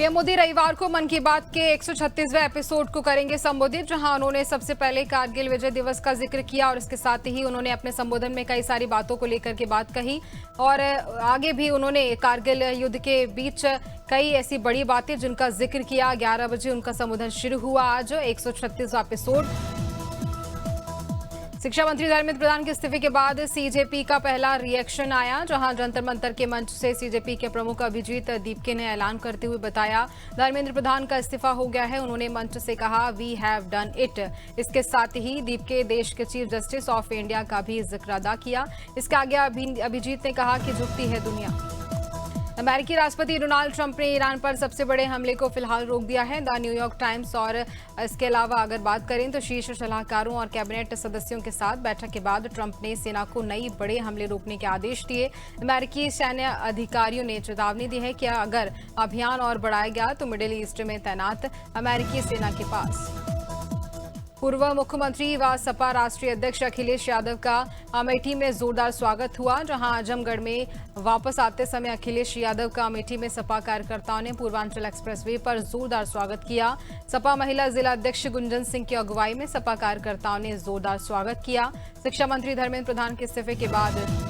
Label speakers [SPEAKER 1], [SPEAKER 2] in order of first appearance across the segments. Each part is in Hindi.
[SPEAKER 1] पीएम मोदी रविवार को मन की बात के 136वें एपिसोड को करेंगे संबोधित, जहां उन्होंने सबसे पहले कारगिल विजय दिवस का जिक्र किया और इसके साथ ही उन्होंने अपने संबोधन में कई सारी बातों को लेकर के बात कही और आगे भी उन्होंने कारगिल युद्ध के बीच कई ऐसी बड़ी बातें जिनका जिक्र किया। 11 बजे उनका संबोधन शुरू हुआ। आज 136वां एपिसोड। शिक्षा मंत्री धर्मेंद्र प्रधान के इस्तीफे के बाद सीजेपी का पहला रिएक्शन आया, जहां जंतर मंतर के मंच से सीजेपी के प्रमुख अभिजीत दीपके ने ऐलान करते हुए बताया धर्मेंद्र प्रधान का इस्तीफा हो गया है। उन्होंने मंच से कहा वी हैव डन इट। इसके साथ ही दीपके देश के चीफ जस्टिस ऑफ इंडिया का भी जिक्र अदा किया। इसके आगे अभिजीत ने कहा कि झुकती है दुनिया। अमेरिकी राष्ट्रपति डोनाल्ड ट्रंप ने ईरान पर सबसे बड़े हमले को फिलहाल रोक दिया है। द न्यूयॉर्क टाइम्स और इसके अलावा अगर बात करें तो शीर्ष सलाहकारों और कैबिनेट सदस्यों के साथ बैठक के बाद ट्रंप ने सेना को नई बड़े हमले रोकने के आदेश दिए। अमेरिकी सैन्य अधिकारियों ने चेतावनी दी है कि अगर अभियान और बढ़ाया गया तो मिडिल ईस्ट में तैनात अमेरिकी सेना के पास। पूर्व मुख्यमंत्री व सपा राष्ट्रीय अध्यक्ष अखिलेश यादव का अमेठी में जोरदार स्वागत हुआ, जहां आजमगढ़ में वापस आते समय अखिलेश यादव का अमेठी में सपा कार्यकर्ताओं ने पूर्वांचल एक्सप्रेसवे पर जोरदार स्वागत किया। सपा महिला जिला अध्यक्ष गुंजन सिंह की अगुवाई में सपा कार्यकर्ताओं ने जोरदार स्वागत किया। शिक्षा मंत्री धर्मेंद्र प्रधान के इस्तीफे के बाद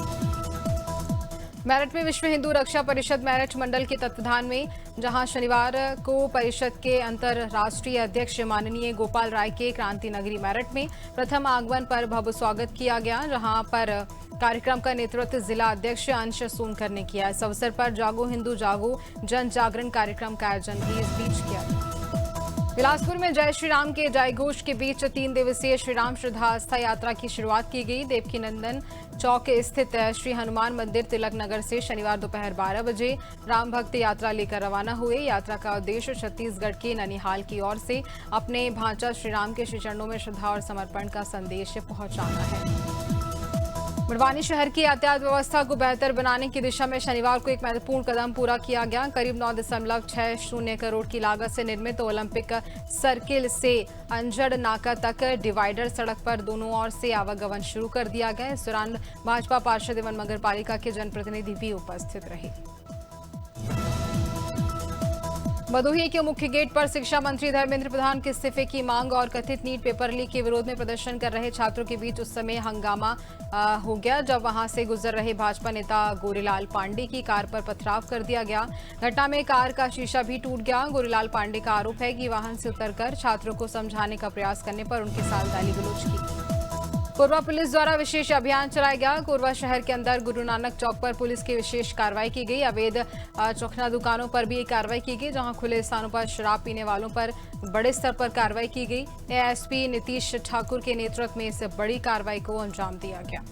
[SPEAKER 1] मेरठ में विश्व हिंदू रक्षा परिषद मेरठ मंडल के तत्वाधान में, जहां शनिवार को परिषद के अंतर्राष्ट्रीय अध्यक्ष माननीय गोपाल राय के क्रांति नगरी मेरठ में प्रथम आगमन पर भव्य स्वागत किया गया, जहां पर कार्यक्रम का नेतृत्व जिला अध्यक्ष अंश सोनकर ने किया। इस अवसर पर जागो हिंदू जागो जन जागरण कार्यक्रम का आयोजन भी इस बीच किया गया। बिलासपुर में जय श्री राम के जयघोष के बीच 3 दिवसीय श्रीराम श्रद्धा आस्था यात्रा की शुरुआत की गई। देवकी नंदन चौक स्थित श्री हनुमान मंदिर तिलक नगर से शनिवार दोपहर 12 बजे राम भक्त यात्रा लेकर रवाना हुए। यात्रा का उद्देश्य छत्तीसगढ़ के ननिहाल की ओर से अपने भांचा श्री राम के श्री चरणों में श्रद्धा और समर्पण का संदेश पहुंचाना है। मरवानी शहर की यातायात व्यवस्था को बेहतर बनाने की दिशा में शनिवार को एक महत्वपूर्ण कदम पूरा किया गया। करीब 9.60 करोड़ की लागत से निर्मित ओलंपिक सर्किल से अंजड़ नाका तक डिवाइडर सड़क पर दोनों ओर से आवागमन शुरू कर दिया गया। इस दौरान भाजपा पार्षद एवं नगर पालिका के जनप्रतिनिधि भी उपस्थित रहे। भदोही के मुख्य गेट पर शिक्षा मंत्री धर्मेंद्र प्रधान के इस्तीफे की मांग और कथित नीट पेपर लीक के विरोध में प्रदर्शन कर रहे छात्रों के बीच उस समय हंगामा हो गया, जब वहां से गुजर रहे भाजपा नेता गोरीलाल पांडे की कार पर पथराव कर दिया गया। घटना में कार का शीशा भी टूट गया। गोरीलाल पांडे का आरोप है कि वाहन से उतरकर छात्रों को समझाने का प्रयास करने पर उनके साथ गाली गलौज की। कोरबा पुलिस द्वारा विशेष अभियान चलाया गया। कोरबा शहर के अंदर गुरु नानक चौक पर पुलिस की विशेष कार्रवाई की गई। अवैध चौखना दुकानों पर भी कार्रवाई की गई, जहां खुले स्थानों पर शराब पीने वालों पर बड़े स्तर पर कार्रवाई की गई। एएसपी नीतीश ठाकुर के नेतृत्व में इस बड़ी कार्रवाई को अंजाम दिया गया।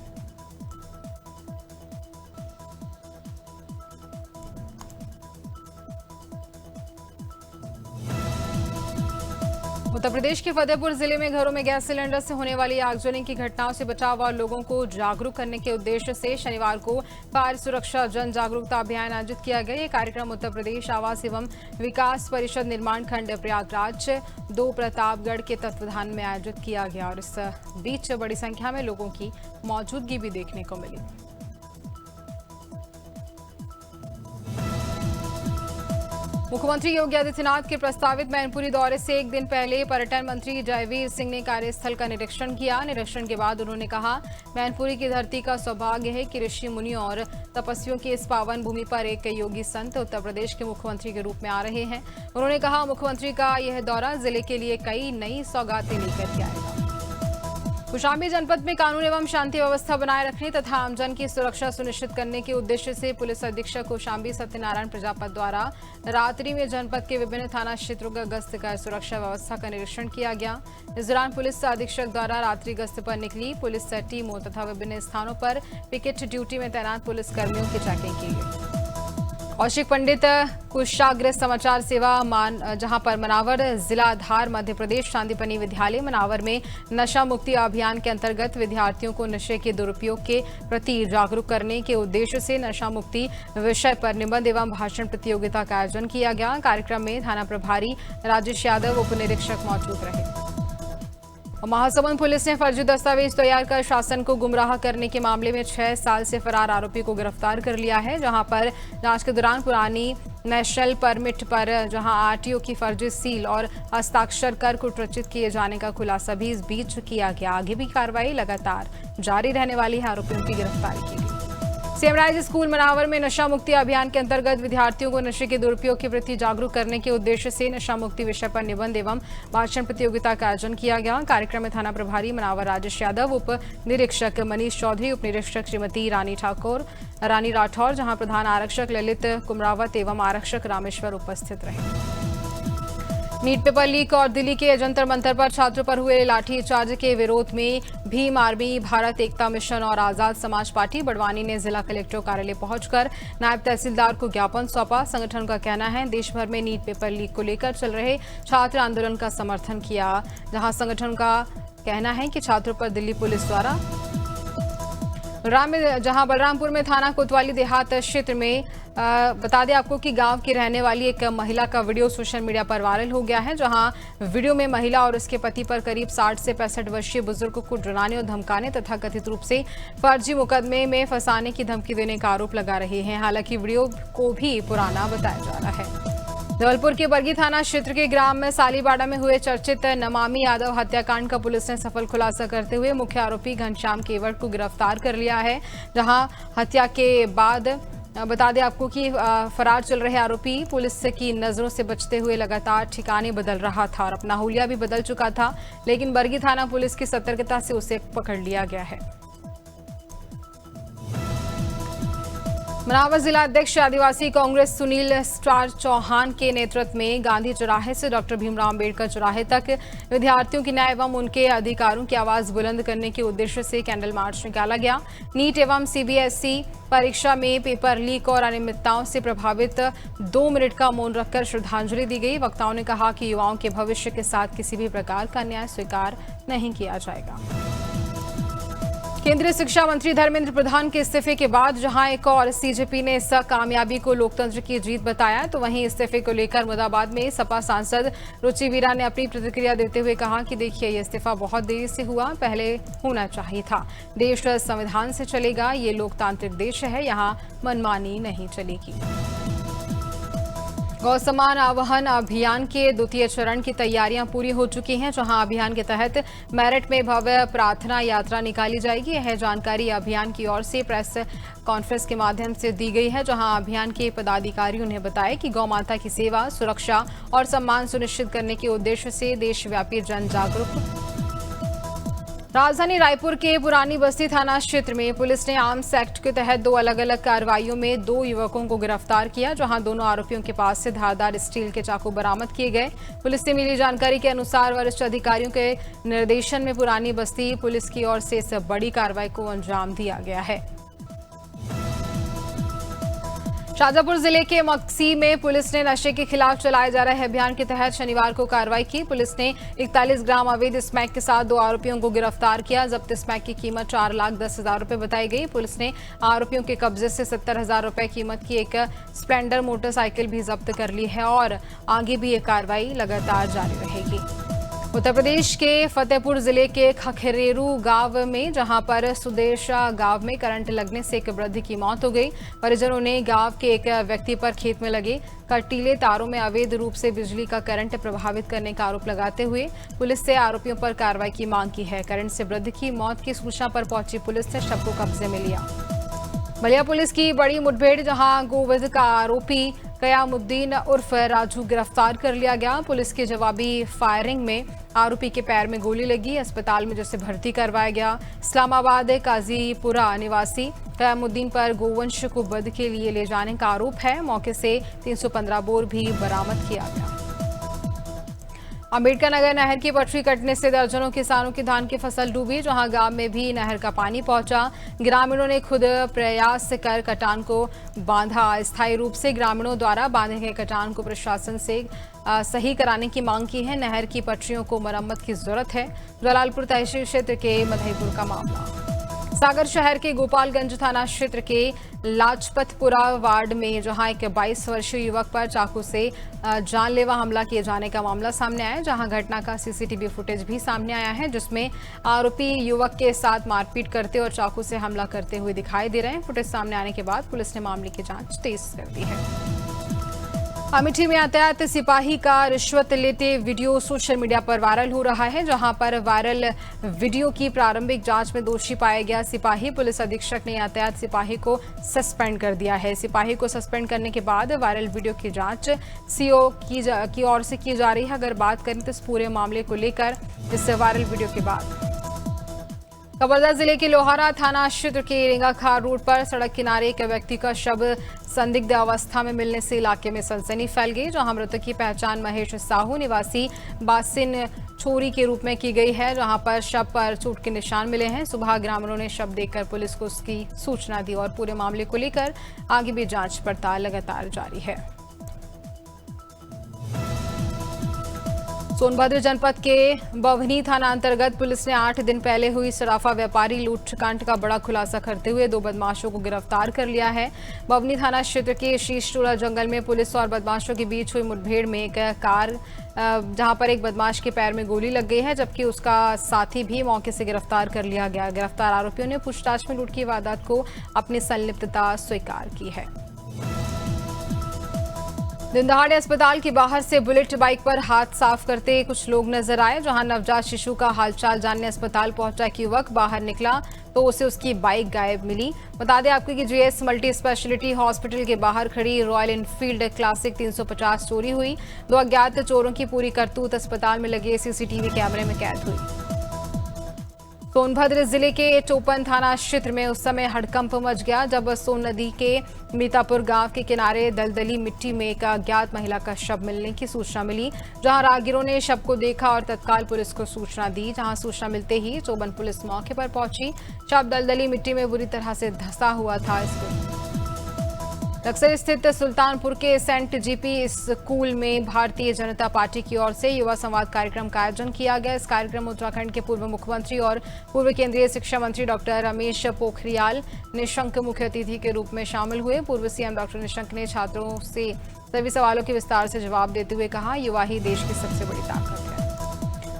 [SPEAKER 1] उत्तर प्रदेश के फतेहपुर जिले में घरों में गैस सिलेंडर से होने वाली आगजनी की घटनाओं से बचाव और लोगों को जागरूक करने के उद्देश्य से शनिवार को फायर सुरक्षा जन जागरूकता अभियान आयोजित किया गया। ये कार्यक्रम उत्तर प्रदेश आवास एवं विकास परिषद निर्माण खंड प्रयागराज 2 प्रतापगढ़ के तत्वाधान में आयोजित किया गया और इस बीच बड़ी संख्या में लोगों की मौजूदगी भी देखने को मिली। मुख्यमंत्री योगी आदित्यनाथ के प्रस्तावित मैनपुरी दौरे से एक दिन पहले पर्यटन मंत्री जयवीर सिंह ने कार्यस्थल का निरीक्षण किया। निरीक्षण के बाद उन्होंने कहा मैनपुरी की धरती का सौभाग्य है कि ऋषि मुनियों और तपस्वियों की इस पावन भूमि पर एक योगी संत उत्तर प्रदेश के मुख्यमंत्री के रूप में आ रहे हैं। उन्होंने कहा मुख्यमंत्री का यह दौरा जिले के लिए कई नई सौगातें लेकर के आएगा। कौशाम्बी जनपद में कानून एवं शांति व्यवस्था बनाए रखने तथा आमजन की सुरक्षा सुनिश्चित करने के उद्देश्य से पुलिस अधीक्षक कौशाम्बी सत्यनारायण प्रजापत द्वारा रात्रि में जनपद के विभिन्न थाना क्षेत्रों का गश्त कर सुरक्षा व्यवस्था का निरीक्षण किया गया। इस दौरान पुलिस अधीक्षक द्वारा रात्रि गश्त पर निकली पुलिस टीमों तथा विभिन्न स्थानों पर पिकेट ड्यूटी में तैनात पुलिस कर्मियों की चेकिंग की गई। कौशिक पंडित कुशाग्रस्त समाचार सेवा जहां पर मनावर जिला आधार मध्य प्रदेश शांतिपनी विद्यालय मनावर में नशा मुक्ति अभियान के अंतर्गत विद्यार्थियों को नशे के दुरुपयोग के प्रति जागरूक करने के उद्देश्य से नशा मुक्ति विषय पर निबंध एवं भाषण प्रतियोगिता का आयोजन किया गया। कार्यक्रम में थाना प्रभारी राजेश यादव उप निरीक्षक मौजूद रहे। महासमुंद पुलिस ने फर्जी दस्तावेज तैयार कर शासन को गुमराह करने के मामले में 6 साल से फरार आरोपी को गिरफ्तार कर लिया है, जहां पर जांच के दौरान पुरानी नेशनल परमिट पर जहां आरटीओ की फर्जी सील और हस्ताक्षर कर कुटरचित किए जाने का खुलासा भी इस बीच किया गया। आगे भी कार्रवाई लगातार जारी रहने वाली है। आरोपियों की गिरफ्तारी की गई। सीएम राइज स्कूल मनावर में नशा मुक्ति अभियान के अंतर्गत विद्यार्थियों को नशे के दुरुपयोग के प्रति जागरूक करने के उद्देश्य से नशा मुक्ति विषय पर निबंध एवं भाषण प्रतियोगिता का आयोजन किया गया। कार्यक्रम में थाना प्रभारी मनावर राजेश यादव, उप निरीक्षक मनीष चौधरी, उप निरीक्षक श्रीमती रानी राठौर, जहां प्रधान आरक्षक ललित कुमरावत एवं आरक्षक रामेश्वर उपस्थित रहे। नीट पेपर लीक और दिल्ली के जंतर मंतर पर छात्रों पर हुए लाठीचार्ज के विरोध में भीम आर्मी, भारत एकता मिशन और आजाद समाज पार्टी बड़वानी ने जिला कलेक्टर कार्यालय पहुंचकर नायब तहसीलदार को ज्ञापन सौंपा। संगठन का कहना है देश भर में नीट पेपर लीक को लेकर चल रहे छात्र आंदोलन का समर्थन किया, जहां संगठन का कहना है कि छात्रों पर दिल्ली पुलिस द्वारा बलरामपुर में थाना कोतवाली देहात क्षेत्र में बता दें आपको कि गांव की रहने वाली एक महिला का वीडियो सोशल मीडिया पर वायरल हो गया है, जहां वीडियो में महिला और उसके पति पर करीब 60 से 65 वर्षीय बुजुर्ग को डराने और धमकाने तथा कथित रूप से फर्जी मुकदमे में फंसाने की धमकी देने का आरोप लगा रहे हैं। हालांकि वीडियो को भी पुराना बताया जा रहा है। जबलपुर के बरगी थाना क्षेत्र के ग्राम में सालीबाड़ा में हुए चर्चित नमामि यादव हत्याकांड का पुलिस ने सफल खुलासा करते हुए मुख्य आरोपी घनश्याम केवट को गिरफ्तार कर लिया है, जहां हत्या के बाद बता दें आपको कि फरार चल रहे आरोपी पुलिस की नजरों से बचते हुए लगातार ठिकाने बदल रहा था और अपना हुलिया भी बदल चुका था, लेकिन बरगी थाना पुलिस की सतर्कता से उसे पकड़ लिया गया है। मनावर जिला अध्यक्ष आदिवासी कांग्रेस सुनील स्टार चौहान के नेतृत्व में गांधी चौराहे से डॉक्टर भीमराव अम्बेडकर चौराहे तक विद्यार्थियों की न्याय एवं उनके अधिकारों की आवाज बुलंद करने के उद्देश्य से कैंडल मार्च निकाला गया। नीट एवं सीबीएसई परीक्षा में पेपर लीक और अनियमितताओं से प्रभावित 2 मिनट का मौन रखकर श्रद्धांजलि दी गई। वक्ताओं ने कहा कि युवाओं के भविष्य के साथ किसी भी प्रकार का अन्याय स्वीकार नहीं किया जाएगा। केंद्रीय शिक्षा मंत्री धर्मेंद्र प्रधान के इस्तीफे के बाद जहां एक और सीजेपी ने इस कामयाबी को लोकतंत्र की जीत बताया, तो वहीं इस्तीफे को लेकर मुरादाबाद में सपा सांसद रुचि वीरा ने अपनी प्रतिक्रिया देते हुए कहा कि देखिए, ये इस्तीफा बहुत देरी से हुआ, पहले होना चाहिए था। देश संविधान से चलेगा, ये लोकतांत्रिक देश है, यहाँ मनमानी नहीं चलेगी। गौ सम्मान आह्वान अभियान के द्वितीय चरण की तैयारियां पूरी हो चुकी हैं, जहां अभियान के तहत मेरठ में भव्य प्रार्थना यात्रा निकाली जाएगी। यह जानकारी अभियान की ओर से प्रेस कॉन्फ्रेंस के माध्यम से दी गई है, जहां अभियान के पदाधिकारियों ने बताया कि गौ माता की सेवा, सुरक्षा और सम्मान सुनिश्चित करने के उद्देश्य से देशव्यापी जन जागरूक। राजधानी रायपुर के पुरानी बस्ती थाना क्षेत्र में पुलिस ने आर्म्स एक्ट के तहत 2 अलग अलग कार्रवाइयों में 2 युवकों को गिरफ्तार किया, जहां दोनों आरोपियों के पास से धारदार स्टील के चाकू बरामद किए गए। पुलिस से मिली जानकारी के अनुसार वरिष्ठ अधिकारियों के निर्देशन में पुरानी बस्ती पुलिस की ओर से इस बड़ी कार्रवाई को अंजाम दिया गया है। शाजापुर जिले के मक्सी में पुलिस ने नशे के खिलाफ चलाए जा रहे अभियान के तहत शनिवार को कार्रवाई की। पुलिस ने 41 ग्राम अवैध स्मैक के साथ 2 आरोपियों को गिरफ्तार किया। जब्त स्मैक की कीमत 4,10,000 रुपए बताई गई। पुलिस ने आरोपियों के कब्जे से 70,000 रुपए कीमत की एक स्प्लेंडर मोटरसाइकिल भी जब्त कर ली है और आगे भी ये कार्रवाई लगातार जारी रहेगी। उत्तर प्रदेश के फतेहपुर जिले के खखेरेरू गांव में जहां पर सुदेशा गांव में करंट लगने से एक वृद्ध की मौत हो गई। परिजनों ने गांव के एक व्यक्ति पर खेत में लगे कटीले तारों में अवैध रूप से बिजली का करंट प्रभावित करने का आरोप लगाते हुए पुलिस से आरोपियों पर कार्रवाई की मांग की है। करंट से वृद्ध की मौत की सूचना पर पहुंची पुलिस ने शव को कब्जे में लिया। बलिया पुलिस की बड़ी मुठभेड़, जहां गोवध का आरोपी कयामुद्दीन उर्फ राजू गिरफ्तार कर लिया गया। पुलिस की जवाबी फायरिंग में आरोपी के पैर में गोली लगी, अस्पताल में जिसे भर्ती करवाया गया। इस्लामाबाद काजीपुरा निवासी कयामुद्दीन पर गोवंश को वध के लिए ले जाने का आरोप है। मौके से 315 बोर भी बरामद किया गया। अम्बेडकर नगर नहर की पटरी कटने से दर्जनों किसानों की धान की फसल डूबी, जहां गांव में भी नहर का पानी पहुंचा। ग्रामीणों ने खुद प्रयास कर कटान को बांधा। अस्थायी रूप से ग्रामीणों द्वारा बांधे गए कटान को प्रशासन से सही कराने की मांग की है। नहर की पटरियों को मरम्मत की जरूरत है। जलालपुर तहसील क्षेत्र के मधईपुर का मामला। सागर शहर के गोपालगंज थाना क्षेत्र के लाजपतपुरा वार्ड में जहां एक 22 वर्षीय युवक पर चाकू से जानलेवा हमला किए जाने का मामला सामने आया, जहां घटना का सीसीटीवी फुटेज भी सामने आया है, जिसमें आरोपी युवक के साथ मारपीट करते और चाकू से हमला करते हुए दिखाई दे रहे हैं। फुटेज सामने आने के बाद पुलिस ने मामले की जांच तेज कर दी है। अमेठी में यातायात सिपाही का रिश्वत लेते वीडियो सोशल मीडिया पर वायरल हो रहा है, जहां पर वायरल वीडियो की प्रारंभिक जांच में दोषी पाया गया सिपाही पुलिस अधीक्षक ने यातायात सिपाही को सस्पेंड कर दिया है। सिपाही को सस्पेंड करने के बाद वायरल वीडियो की जांच सीओ की ओर से की जा रही है। अगर बात करें तो इस पूरे मामले को लेकर इस वायरल वीडियो के बाद कवर्धा जिले के लोहारा थाना क्षेत्र के रेंगाखार रोड पर सड़क किनारे एक व्यक्ति का शव संदिग्ध अवस्था में मिलने से इलाके में सनसनी फैल गई, जहां मृतक की पहचान महेश साहू निवासी बासिन छोरी के रूप में की गई है, जहां पर शव पर चोट के निशान मिले हैं। सुबह ग्रामीणों ने शव देखकर पुलिस को उसकी सूचना दी और पूरे मामले को लेकर आगे भी जांच पड़ताल लगातार जारी है। सोनभद्र जनपद के बभनी थाना अंतर्गत पुलिस ने 8 दिन पहले हुई सराफा व्यापारी लूटकांड का बड़ा खुलासा करते हुए 2 बदमाशों को गिरफ्तार कर लिया है। बभनी थाना क्षेत्र के शीशटोला जंगल में पुलिस और बदमाशों के बीच हुई मुठभेड़ में एक कार जहां पर एक बदमाश के पैर में गोली लग गई है, जबकि उसका साथी भी मौके से गिरफ्तार कर लिया गया। गिरफ्तार आरोपियों ने पूछताछ में लूट की वारदात को अपनी संलिप्तता स्वीकार की है। दिनदहाड़े अस्पताल के बाहर से बुलेट बाइक पर हाथ साफ करते कुछ लोग नजर आए, जहां नवजात शिशु का हालचाल जानने अस्पताल पहुंचा एक युवक बाहर निकला तो उसे उसकी बाइक गायब मिली। बता दें आपको कि जीएस मल्टी स्पेशलिटी हॉस्पिटल के बाहर खड़ी रॉयल एनफील्ड क्लासिक 350 चोरी हुई। 2 अज्ञात चोरों की पूरी करतूत अस्पताल में लगे सीसीटीवी कैमरे में कैद हुई। सोनभद्र जिले के चौपन थाना क्षेत्र में उस समय हड़कंप मच गया जब सोन नदी के मीतापुर गांव के किनारे दलदली मिट्टी में एक अज्ञात महिला का शव मिलने की सूचना मिली, जहां राहगीरों ने शव को देखा और तत्काल पुलिस को सूचना दी। जहां सूचना मिलते ही चौबन पुलिस मौके पर पहुंची। शव दलदली मिट्टी में बुरी तरह से धंसा हुआ था। बक्सर स्थित सुल्तानपुर के सेंट जीपी स्कूल में भारतीय जनता पार्टी की ओर से युवा संवाद कार्यक्रम का आयोजन किया गया। इस कार्यक्रम में उत्तराखंड के पूर्व मुख्यमंत्री और पूर्व केंद्रीय शिक्षा मंत्री डॉक्टर रमेश पोखरियाल निशंक मुख्य अतिथि के रूप में शामिल हुए। पूर्व सीएम डॉक्टर निशंक ने छात्रों से सभी सवालों के विस्तार से जवाब देते हुए कहा, युवा ही देश की सबसे बड़ी ताकत है।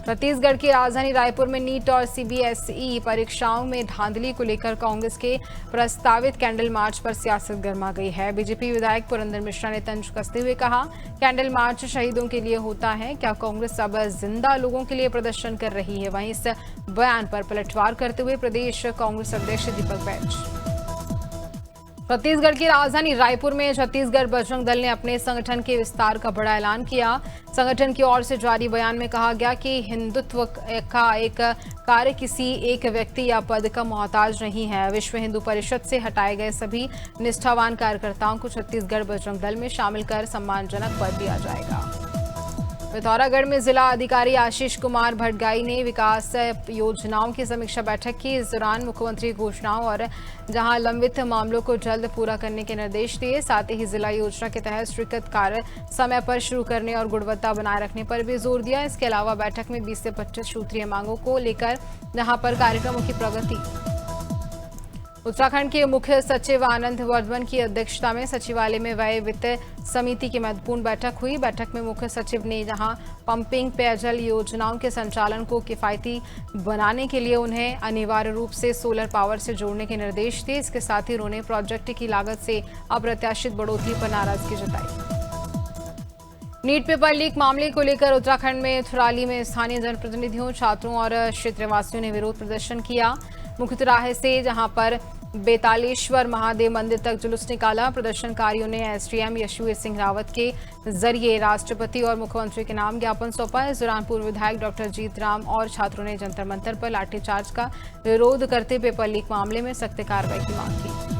[SPEAKER 1] छत्तीसगढ़ की राजधानी रायपुर में नीट और सीबीएसई परीक्षाओं में धांधली को लेकर कांग्रेस के प्रस्तावित कैंडल मार्च पर सियासत गर्मा गई है। बीजेपी विधायक पुरंदर मिश्रा ने तंज कसते हुए कहा, कैंडल मार्च शहीदों के लिए होता है, क्या कांग्रेस अब जिंदा लोगों के लिए प्रदर्शन कर रही है। वहीं इस बयान पर पलटवार करते हुए प्रदेश कांग्रेस अध्यक्ष दीपक बैज। छत्तीसगढ़ की राजधानी रायपुर में छत्तीसगढ़ बजरंग दल ने अपने संगठन के विस्तार का बड़ा ऐलान किया। संगठन की ओर से जारी बयान में कहा गया कि हिंदुत्व का एक कार्य किसी एक व्यक्ति या पद का मोहताज नहीं है। विश्व हिंदू परिषद से हटाए गए सभी निष्ठावान कार्यकर्ताओं को छत्तीसगढ़ बजरंग दल में शामिल कर सम्मानजनक पद दिया जाएगा। पिथौरागढ़ में जिला अधिकारी आशीष कुमार भटगाई ने विकास योजनाओं की समीक्षा बैठक की। इस दौरान मुख्यमंत्री घोषणाओं और जहां लंबित मामलों को जल्द पूरा करने के निर्देश दिए, साथ ही जिला योजना के तहत स्वीकृत कार्य समय पर शुरू करने और गुणवत्ता बनाए रखने पर भी जोर दिया। इसके अलावा बैठक में 20 से 25 सूत्रीय मांगों को लेकर जहां पर कार्यक्रमों की प्रगति। उत्तराखंड के मुख्य सचिव आनंद वर्धमान की अध्यक्षता में सचिवालय में व्यय वित्त समिति की महत्वपूर्ण बैठक हुई। बैठक में मुख्य सचिव ने जहां पंपिंग पेयजल योजनाओं के संचालन को किफायती बनाने के लिए उन्हें अनिवार्य रूप से सोलर पावर से जोड़ने के निर्देश दिए। इसके साथ ही उन्होंने प्रोजेक्ट की लागत से अप्रत्याशित बढ़ोतरी पर नाराजगी जताई। नीट पेपर लीक मामले को लेकर उत्तराखंड में थुराली में स्थानीय जनप्रतिनिधियों, छात्रों और क्षेत्रवासियों ने विरोध प्रदर्शन किया। मुख्य चौराहे से जहां पर बेतालेश्वर महादेव मंदिर तक जुलूस निकाला। प्रदर्शनकारियों ने एसडीएम यशवीर सिंह रावत के जरिए राष्ट्रपति और मुख्यमंत्री के नाम ज्ञापन सौंपा। इस दौरान पूर्व विधायक डॉक्टर जीत राम और छात्रों ने जंतर मंतर पर लाठीचार्ज का विरोध करते पेपर लीक मामले में सख्त कार्रवाई की मांग की।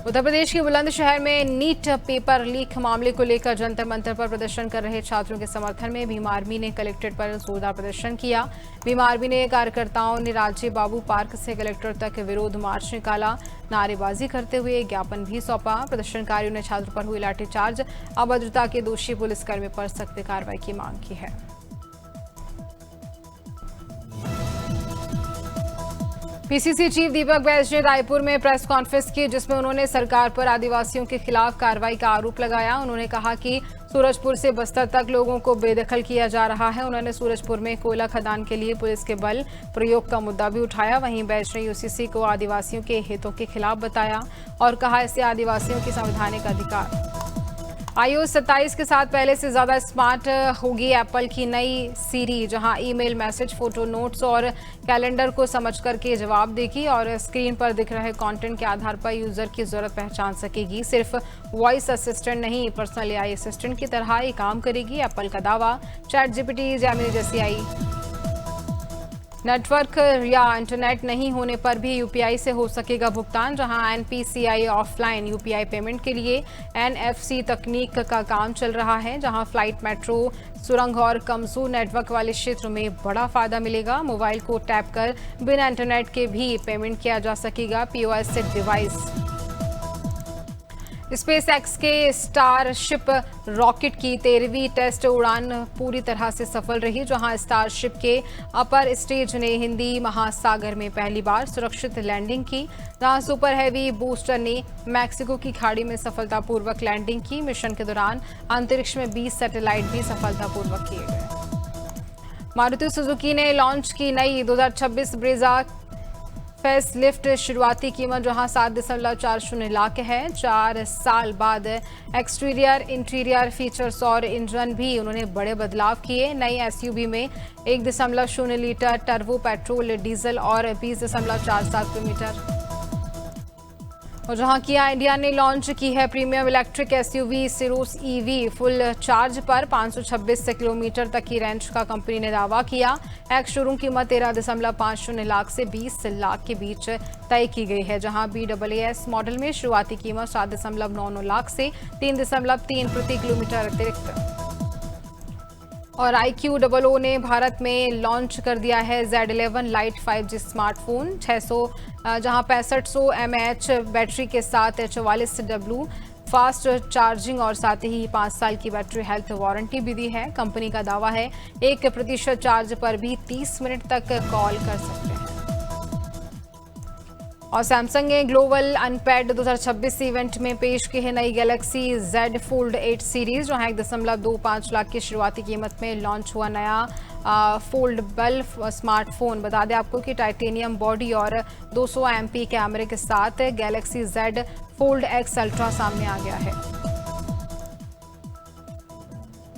[SPEAKER 1] उत्तर प्रदेश के बुलंदशहर में नीट पेपर लीक मामले को लेकर जंतर मंतर पर प्रदर्शन कर रहे छात्रों के समर्थन में भीम आर्मी ने कलेक्ट्रेट पर जोरदार प्रदर्शन किया। भीम आर्मी ने कार्यकर्ताओं ने राज्य बाबू पार्क से कलेक्ट्रेट तक विरोध मार्च निकाला। नारेबाजी करते हुए ज्ञापन भी सौंपा। प्रदर्शनकारियों ने छात्रों पर हुई लाठीचार्ज, अभद्रता के दोषी पुलिसकर्मी पर सख्त कार्रवाई की मांग की है। पीसीसी चीफ दीपक बैज ने रायपुर में प्रेस कॉन्फ्रेंस की, जिसमें उन्होंने सरकार पर आदिवासियों के खिलाफ कार्रवाई का आरोप लगाया। उन्होंने कहा कि सूरजपुर से बस्तर तक लोगों को बेदखल किया जा रहा है। उन्होंने सूरजपुर में कोयला खदान के लिए पुलिस के बल प्रयोग का मुद्दा भी उठाया। वहीं बैज ने यूसीसी को आदिवासियों के हितों के खिलाफ बताया और कहा इससे आदिवासियों की संवैधानिक अधिकार। iOS 27 के साथ पहले से ज्यादा स्मार्ट होगी एप्पल की नई सीरी, जहां ईमेल, मैसेज, फोटो, नोट्स और कैलेंडर को समझ करके जवाब देगी और स्क्रीन पर दिख रहे कंटेंट के आधार पर यूजर की जरूरत पहचान सकेगी। सिर्फ वॉइस असिस्टेंट नहीं, पर्सनल एआई असिस्टेंट की तरह ही काम करेगी। एप्पल का दावा, चैटजीपीटी, जेमिनी जैसी आई नेटवर्क या इंटरनेट नहीं होने पर भी यूपीआई से हो सकेगा भुगतान। जहां एनपीसीआई ऑफलाइन यूपीआई पेमेंट के लिए एनएफसी तकनीक का काम चल रहा है। जहां फ्लाइट, मेट्रो, सुरंग और कमजोर नेटवर्क वाले क्षेत्र में बड़ा फायदा मिलेगा। मोबाइल को टैप कर बिना इंटरनेट के भी पेमेंट किया जा सकेगा। POS device. स्पेस एक्स के स्टारशिप रॉकेट की 13वीं टेस्ट उड़ान पूरी तरह से सफल रही, जहां स्टारशिप के अपर स्टेज ने हिंदी महासागर में पहली बार सुरक्षित लैंडिंग की। जहां सुपर हैवी बूस्टर ने मैक्सिको की खाड़ी में सफलतापूर्वक लैंडिंग की। मिशन के दौरान अंतरिक्ष में 20 सैटेलाइट भी सफलतापूर्वक किए गए। मारुति सुजुकी ने लॉन्च की नई 2026 ब्रेजा फेस लिफ्ट। शुरुआती कीमत जहां 7.40 लाख है। 4 साल बाद एक्सटीरियर, इंटीरियर फीचर्स और इंजन भी उन्होंने बड़े बदलाव किए। नई एसयूवी में 1.0 लीटर टर्बो पेट्रोल डीजल और 20.47 किलोमीटर। और जहां किया इंडिया ने लॉन्च की है premium electric SUV सिरोस EV. Full charge पर 526 किलोमीटर तक की रेंज का कंपनी ने दावा किया। एक्स शोरूम कीमत 13.50 लाख से 20 लाख के बीच तय की गई है। जहां BAAS मॉडल में शुरुआती कीमत 7.99 लाख से 3.3 प्रति किलोमीटर अतिरिक्त। और iQOO ने भारत में लॉन्च कर दिया है Z11 light 5G smartphone. 6500 mAh battery के साथ 44W फास्ट चार्जिंग और साथ ही 5 साल की बैटरी हेल्थ वारंटी भी दी है। कंपनी का दावा है 1% चार्ज पर भी 30 मिनट तक कॉल कर सकते हैं। और सैमसंग ने ग्लोबल अनपैड 2026 इवेंट में पेश की है नई गैलेक्सी Z Fold 8 सीरीज, जहां 1.25 लाख की शुरुआती कीमत में लॉन्च हुआ नया फोल्डेबल स्मार्टफोन। बता दें आपको कि टाइटेनियम बॉडी और 200 MP कैमरे के साथ Galaxy Z Fold X Ultra सामने आ गया है।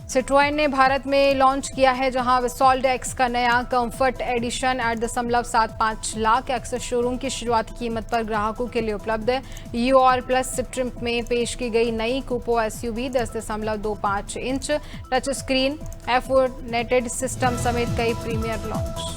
[SPEAKER 1] सिट्रोएन ने भारत में लॉन्च किया है, जहां विसॉल्ट एक्स का नया comfort edition 8.75 lakh ex showroom की शुरुआती कीमत पर ग्राहकों के लिए उपलब्ध है। यूआर प्लस ट्रिम में पेश की गई नई coupe SUV 10.25 inch touch screen, एफोनेटेड सिस्टम समेत कई प्रीमियर लॉन्च।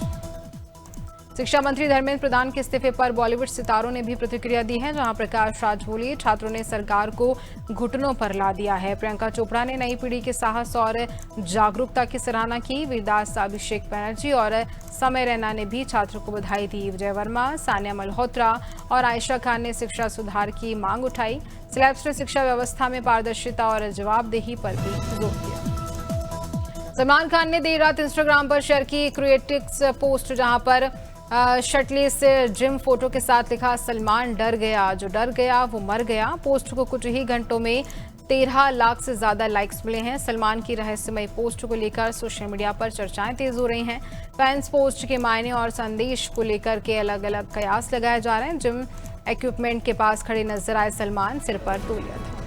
[SPEAKER 1] शिक्षा मंत्री धर्मेंद्र प्रधान के इस्तीफे पर बॉलीवुड सितारों ने भी प्रतिक्रिया दी है। जहां प्रकाश राज बोले, छात्रों ने सरकार को घुटनों पर ला दिया है। प्रियंका चोपड़ा ने नई पीढ़ी के साहस और जागरूकता की सराहना की। वीरदास अभिषेक बनर्जी और समय रैना ने भी छात्रों को बधाई दी। विजय वर्मा, सानिया मल्होत्रा और आयशा खान ने शिक्षा सुधार की मांग उठाई। स्लैब्स ने शिक्षा व्यवस्था में पारदर्शिता और जवाबदेही पर भी जोर दिया। सलमान खान ने देर रात इंस्टाग्राम पर शेयर की क्रिएटिक्स पोस्ट, जहां पर शर्टलेस जिम फोटो के साथ लिखा, सलमान डर गया, जो डर गया वो मर गया। पोस्ट को कुछ ही घंटों में 13 लाख से ज्यादा लाइक्स मिले हैं। सलमान की रहस्यमय पोस्ट को लेकर सोशल मीडिया पर चर्चाएं तेज हो रही हैं। फैंस पोस्ट के मायने और संदेश को लेकर के अलग अलग कयास लगाए जा रहे हैं। जिम इक्विपमेंट के पास खड़े नजर आए सलमान, सिर पर तौलिया था।